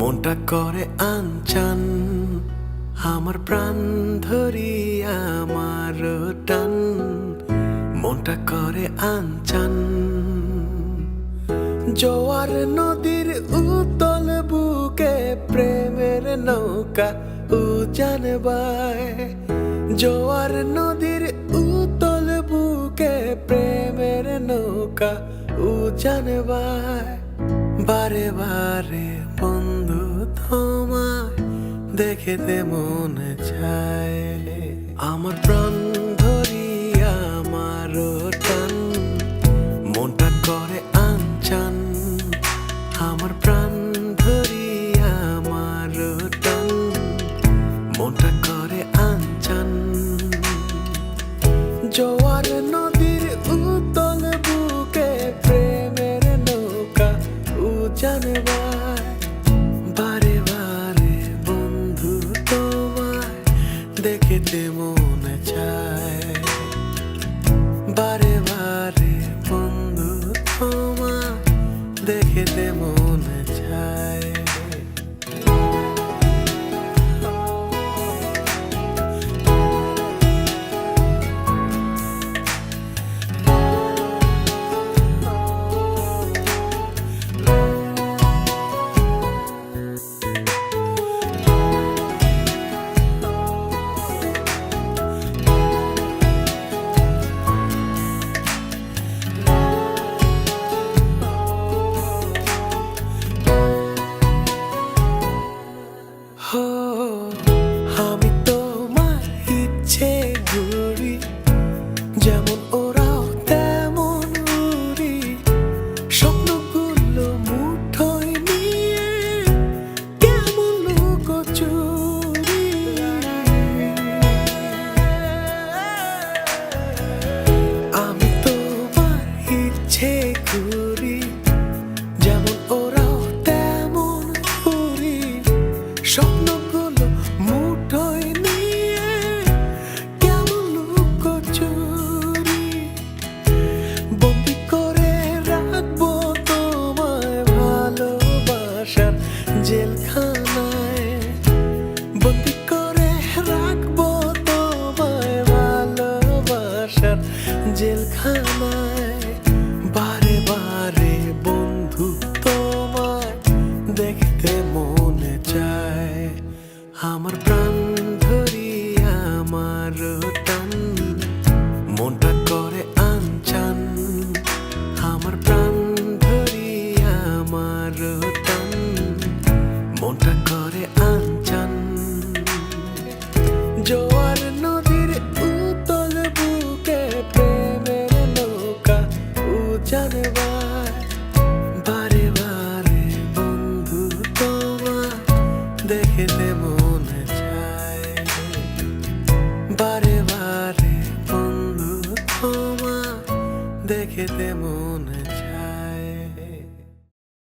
মনটা করে আনচান, আমার প্রাণ ধরিয়া আমার টান। মনটা করে আনচান, জোয়ার নদীর উতল বুকে প্রেমের নৌকা উজান বায়। জোয়ার নদীর উতল বুকে প্রেমের নৌকা উজান বায়। বারে বারে বন্ধু তোমায় দেখিতে মনে চায়, আমার প্রাণ ধরিয়া আমার টান। মনটা করে আনচান, আমার প্রাণ ধরিয়া আমার টান। মনটা করে আনচান, জোয়ার নদীর উতল বুকে প্রেমের নৌকা উজান বায়। বারে বারে বন্ধু তোমায় দেখিতে মনে চায়, বারে বারে বন্ধু তোমায় দেখিতে মনে চায়। আমি তোমার ইচ্ছে ঘুরি, যেমন ওরাও তেমন উড়ি। স্বপ্নগুলো মুঠোয় নিয়ে কেমন লুকোচুরি। আমি তোমার ইচ্ছে ঘুরি, যেমন ওরাও তেমন উড়ি। স্বপ্নগুলো মুঠোয় নিয়ে কেমন লুকোচুরি। বন্দি করে রাখবো তোমায় ভালোবাসার জেলখানায়। বন্দি করে রাখবো তোমায় ভালোবাসার জেলখানায়। বারে বারে বন্ধু তোমায় দেখতে মনে চায়, আমার প্রাণ ধরিয়া আমার টান। মনটা করে আনচান, আমার প্রাণ ধরিয়া আমার টান। মনটা করে আনচান, জোয়ার নদীর উতল বুকে প্রেমের নৌকা উজান বায়। বারে বারে বন্ধু তোমায় দেখিতে মনে চায়, বারে বারে বন্ধু তোমায় দেখিতে মনে